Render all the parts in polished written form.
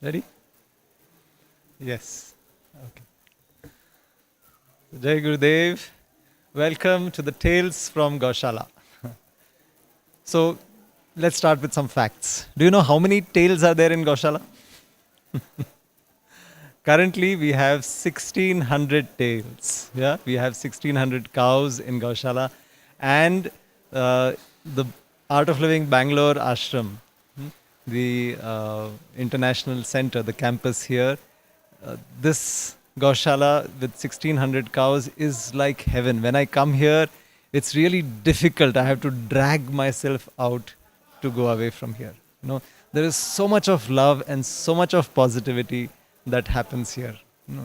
Ready? Yes. Okay. Jai Gurudev. Welcome to the Tales from Gaushala. So, let's start with some facts. Do you know how many tales are there in Gaushala? Currently, we have 1600 tails. Yeah, we have 1600 cows in Gaushala, and the Art of Living Bangalore ashram, the international center, the campus here. This Gaushala with 1600 cows is like heaven. When I come here, it's really difficult. I have to drag myself out to go away from here. There is so much of love and so much of positivity that happens here.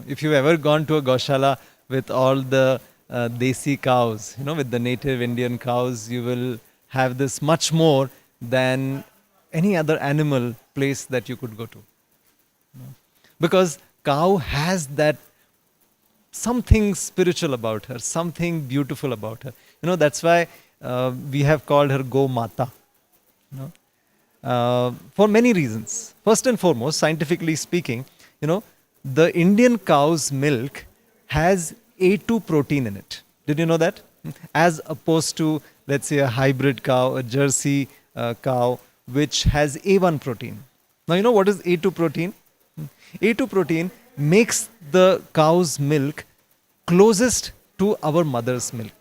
If you've ever gone to a Gaushala with all the desi cows, with the native Indian cows, you will have this much more than any other animal place that you could go to. Because cow has that something spiritual about her, something beautiful about her. That's why we have called her Go Mata. For many reasons. First and foremost, scientifically speaking, the Indian cow's milk has A2 protein in it. Did you know that? As opposed to, let's say, a hybrid cow, a Jersey cow, which has A1 protein. Now, you know what is A2 protein? A2 protein makes the cow's milk closest to our mother's milk.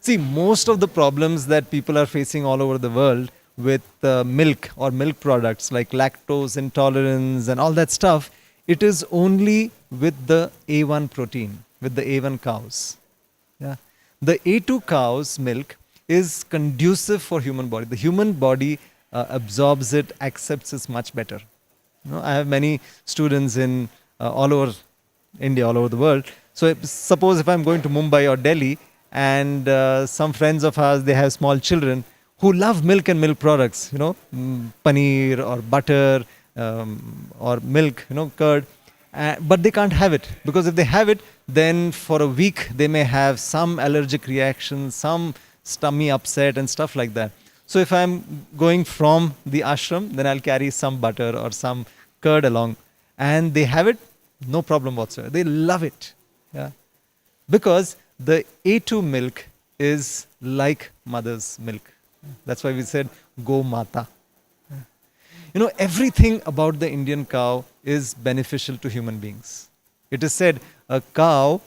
See, most of the problems that people are facing all over the world with milk or milk products like lactose intolerance and all that stuff, it is only with the A1 protein, with the A1 cows. Yeah. The A2 cow's milk is conducive for human body. The human body absorbs it, accepts it much better. I have many students in all over India, all over the world. So suppose if I'm going to Mumbai or Delhi and some friends of ours, they have small children who love milk and milk products, paneer or butter or milk, curd, but they can't have it because if they have it, then for a week they may have some allergic reaction, some tummy upset and stuff like that. So if I'm going from the ashram, then I'll carry some butter or some curd along, and they have it, no problem whatsoever. They love it, yeah, because the A2 milk is like mother's milk. That's why we said Go Mata. Everything about the Indian cow is beneficial to human beings. It is said a cow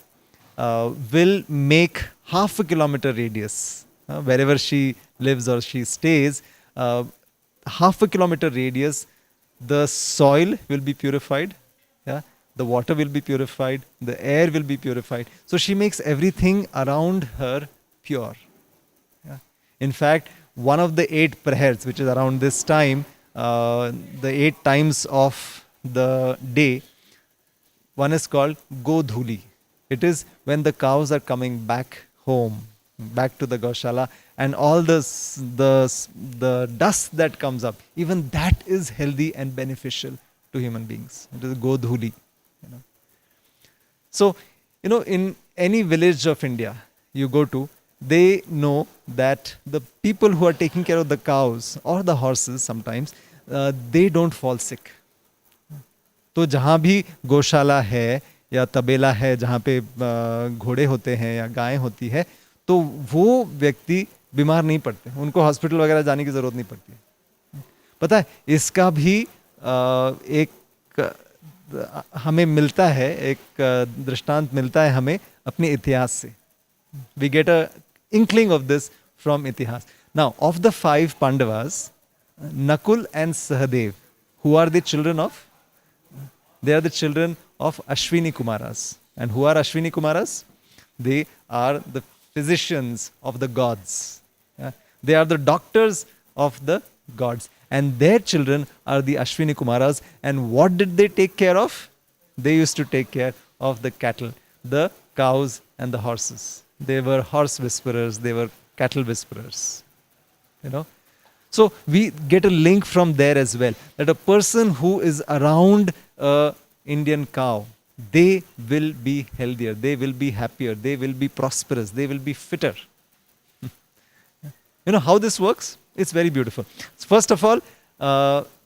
will make half a kilometer radius wherever she lives or she stays, half a kilometer radius, the soil will be purified, yeah, the water will be purified, the air will be purified. So she makes everything around her pure. Yeah. In fact, one of the 8 prayers, which is around this time, the 8 times of the day, one is called Godhuli. It is when the cows are coming back home, back to the Gaushala, and all the dust that comes up, even that is healthy and beneficial to human beings. It is Godhuli. So, in any village of India you go to, they know that the people who are taking care of the cows or the horses sometimes, they don't fall sick. तो जहाँ भी गौशाला है या तबेला है जहाँ पे घोड़े होते हैं या गायें होती है, तो वो व्यक्ति बीमार नहीं पड़ते, उनको हॉस्पिटल वगैरह जाने की ज़रूरत नहीं पड़ती है. पता है, इसका भी एक हमें मिलता है, एक दृष्टांत मिलता है हमें अपने इतिहास से. We get a inkling of this from itihas. Now, of the 5 Pandavas, Nakul and Sahadev, who are the children of? They are the children of Ashwini Kumaras. And who are Ashwini Kumaras? They are the physicians of the gods. Yeah? They are the doctors of the gods. And their children are the Ashwini Kumaras. And what did they take care of? They used to take care of the cattle, the cows and the horses. They were horse whisperers, they were cattle whisperers. So we get a link from there as well, that a person who is around an Indian cow, they will be healthier, they will be happier, they will be prosperous, they will be fitter. How this works? It's very beautiful. First of all,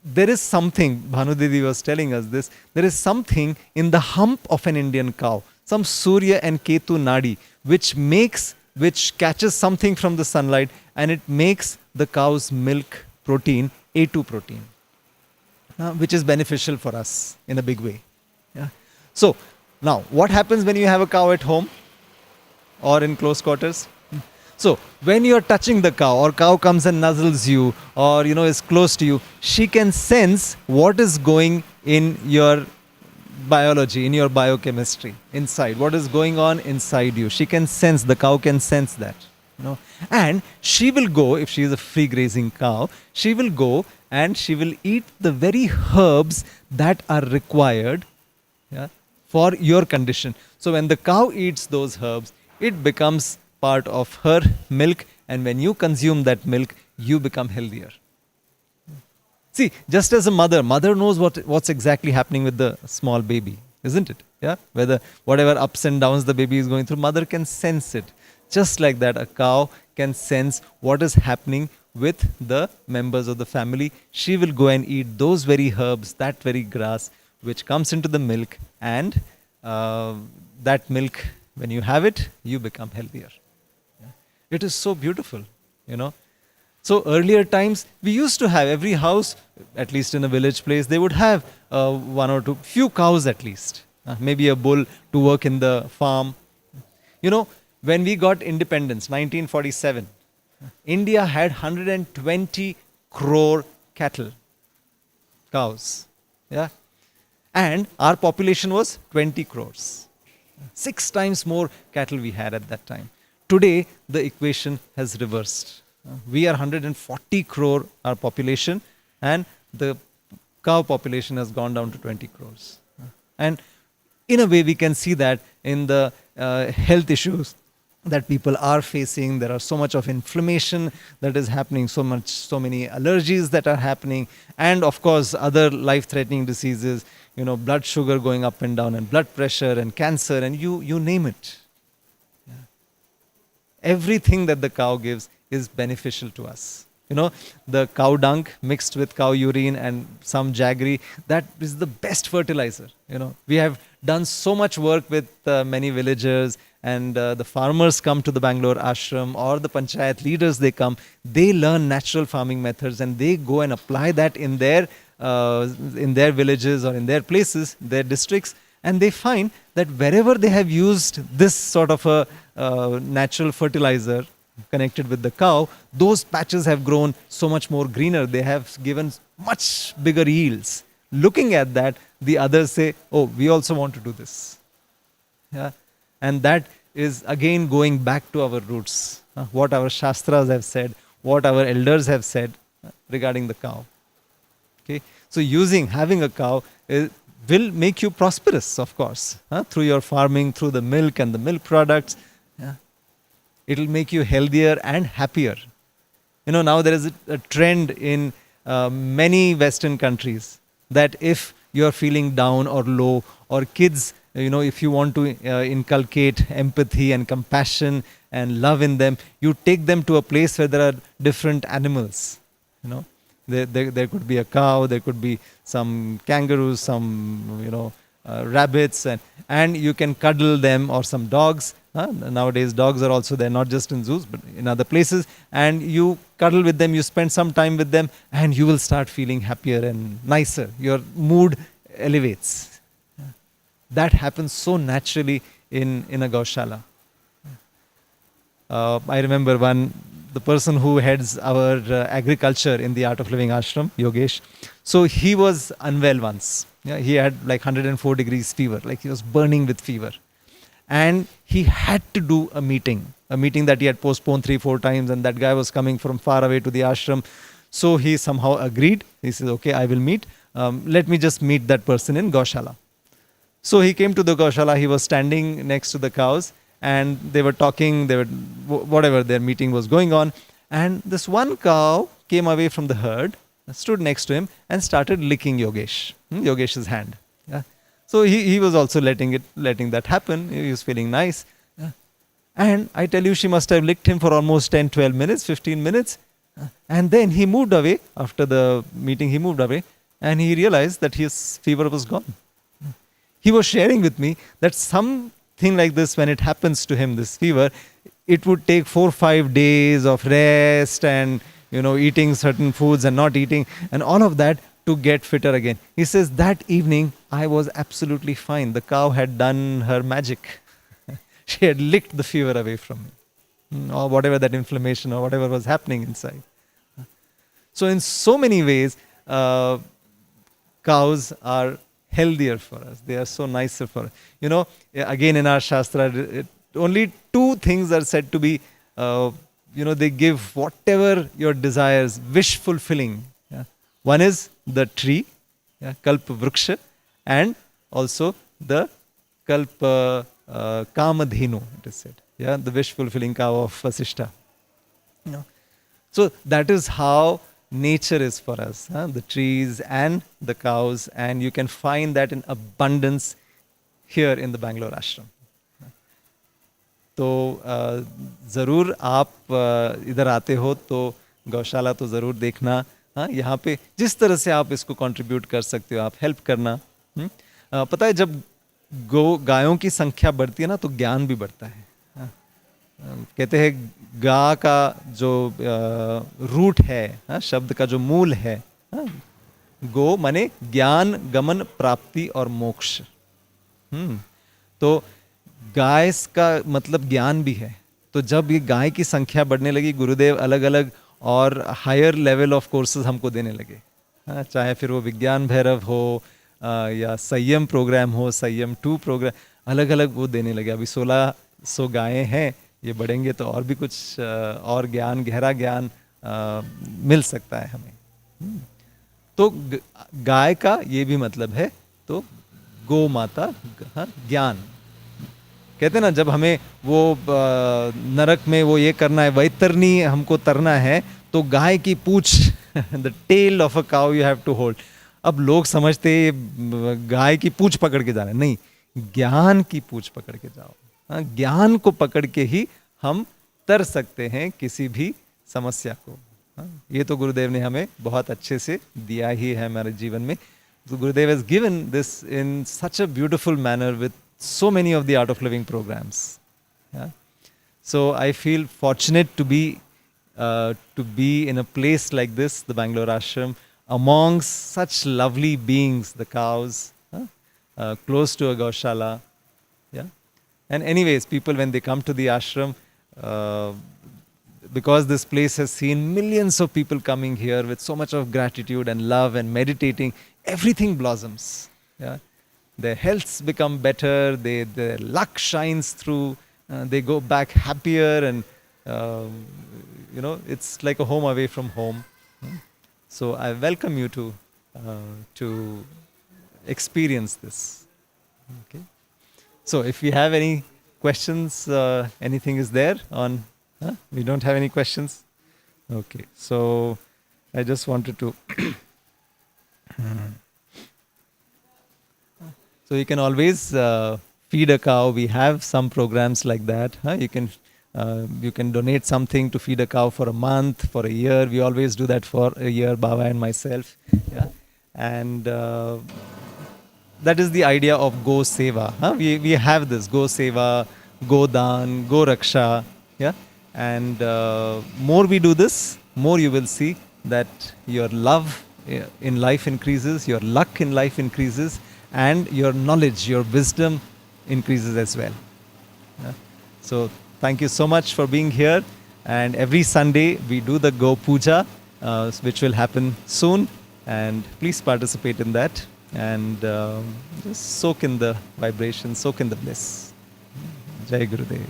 there is something, Bhanu Didi was telling us this, there is something in the hump of an Indian cow, some Surya and Ketu Nadi, which catches something from the sunlight and it makes the cow's milk protein, A2 protein, which is beneficial for us in a big way. Yeah. So, now, what happens when you have a cow at home or in close quarters? So, when you are touching the cow, or cow comes and nuzzles you, or is close to you, she can sense what is going in your biology, in your biochemistry, inside. What is going on inside you? She can sense, the cow can sense that. And she will go, if she is a free grazing cow, she will go and she will eat the very herbs that are required, yeah, for your condition. So when the cow eats those herbs, it becomes part of her milk, and when you consume that milk, you become healthier. See, just as a mother knows what's exactly happening with the small baby, isn't it? Yeah, whatever ups and downs the baby is going through, mother can sense it. Just like that, a cow can sense what is happening with the members of the family. She will go and eat those very herbs, that very grass, which comes into the milk, and that milk, when you have it, you become healthier. It is so beautiful, So earlier times, we used to have every house, at least in a village place, they would have one or two, few cows at least, maybe a bull to work in the farm. When we got independence, 1947, India had 120 crore cattle, cows, yeah, and our population was 20 crores. 6 times more cattle we had at that time. Today, the equation has reversed. We are 140 crore, our population, and the cow population has gone down to 20 crores. And in a way, we can see that in the health issues that people are facing. There are so much of inflammation that is happening, so many allergies that are happening, and of course, other life-threatening diseases, blood sugar going up and down, and blood pressure, and cancer, and you name it. Everything that the cow gives is beneficial to us. The cow dung mixed with cow urine and some jaggery, that is the best fertilizer. We have done so much work with many villagers, and the farmers come to the Bangalore ashram, or the panchayat leaders, they come, they learn natural farming methods, and they go and apply that in their villages or in their places, their districts, and they find that wherever they have used this sort of a natural fertilizer connected with the cow, those patches have grown so much more greener. They have given much bigger yields. Looking at that, the others say, oh, we also want to do this. Yeah? And that is again going back to our roots, what our shastras have said, what our elders have said regarding the cow. Okay? So having a cow will make you prosperous, of course, through your farming, through the milk and the milk products. Yeah. It will make you healthier and happier. Now there is a trend in many Western countries that if you are feeling down or low, or kids, if you want to inculcate empathy and compassion and love in them, you take them to a place where there are different animals. There could be a cow, there could be some kangaroos, some rabbits, and you can cuddle them, or some dogs. Nowadays dogs are also there, not just in zoos but in other places, and you cuddle with them, you spend some time with them, and you will start feeling happier and nicer. Your mood elevates. That happens so naturally in a Gaushala. I remember the person who heads our agriculture in the Art of Living ashram, Yogesh, so he was unwell once. Yeah, he had like 104 degrees fever, like he was burning with fever. And he had to do a meeting that he had postponed 3-4 times, and that guy was coming from far away to the ashram. So he somehow agreed. He says, okay, I will meet. Let me just meet that person in Goshala. So he came to the Goshala. He was standing next to the cows, and they were talking, whatever their meeting was going on. And this one cow came away from the herd, stood next to him, and started licking Yogesh's hand. Yeah. So he was also letting that happen. He was feeling nice. Yeah. And I tell you, she must have licked him for almost 10, 12 minutes, 15 minutes. And then he moved away. After the meeting, he moved away. and he realized that his fever was gone. He was sharing with me that something like this, when it happens to him, this fever, it would take 4 or 5 days of rest and eating certain foods and not eating and all of that to get fitter again. He says that evening I was absolutely fine. The cow had done her magic. She had licked the fever away from me, or whatever that inflammation or whatever was happening inside. So in so many ways, cows are healthier for us. They are so nicer for us. Again in our Shastra, only two things are said to be, they give whatever your desires, wish fulfilling. Yeah. One is the tree, yeah, Kalpa Vriksha, and also the Kalpa Kamadhenu, it is said. Yeah, the wish fulfilling cow of Vasishta. So that is how nature is for us, the trees and the cows, and you can find that in abundance here in the Bangalore ashram. तो ज़रूर आप इधर आते हो तो गौशाला तो ज़रूर देखना. हाँ, यहाँ पे जिस तरह से आप इसको कंट्रीब्यूट कर सकते हो, आप हेल्प करना. पता है जब गायों की संख्या बढ़ती है ना तो ज्ञान भी बढ़ता है. कहते हैं गा का जो रूट है, शब्द का जो मूल है, गो माने ज्ञान, गमन, प्राप्ति और मोक्ष. तो गाय का मतलब ज्ञान भी है. तो जब ये गाय की संख्या बढ़ने लगी, गुरुदेव अलग अलग और हायर लेवल ऑफ कोर्सेज हमको देने लगे. चाहे फिर वो विज्ञान भैरव हो या संयम प्रोग्राम हो, संयम 2 प्रोग्राम, अलग अलग वो देने लगे. अभी 1600 गायें हैं. ये बढ़ेंगे तो और भी कुछ और ज्ञान, गहरा ज्ञान मिल सकता है हमें. तो गाय का ये भी मतलब है. तो गो माता, ज्ञान. कहते हैं ना, जब हमें वो नरक में वो ये करना है, वैतरणी हमको तरना है, तो गाय की पूंछ, the tail of a cow you have to hold. अब लोग समझते गाय की पूंछ पकड़ के जाना, नहीं, ज्ञान की पूंछ पकड़ के जाओ. ज्ञान को पकड़ के ही हम तर सकते हैं किसी भी समस्या को. ये तो गुरुदेव ने हमें बहुत अच्छे से दिया ही है हमारे जीवन में. So Gurudev has given this in such a beautiful manner with so many of the Art of Living programs. Yeah? So I feel fortunate to be in a place like this, the Bangalore Ashram, amongst such lovely beings, the cows, close to a Gaushala. Yeah? And anyways, people when they come to the ashram, because this place has seen millions of people coming here with so much of gratitude and love and meditating, everything blossoms. Yeah? Their healths become better, their luck shines through, they go back happier, and it's like a home away from home. So I welcome you to experience this. Okay. So if you have any questions, anything is there on? We don't have any questions? Okay. So I just wanted to... So you can always feed a cow. We have some programs like that. You can donate something to feed a cow for a month, for a year. We always do that for a year, Baba and myself. Yeah. And that is the idea of Go Seva. We have this Go Seva, Go Dan, Go Raksha. Yeah. And more we do this, more you will see that your love in life increases, your luck in life increases, and your knowledge, your wisdom increases as well. Yeah. So thank you so much for being here. And every Sunday we do the Go Puja, which will happen soon. And please participate in that. And just soak in the vibration, soak in the bliss. Jai Gurudev.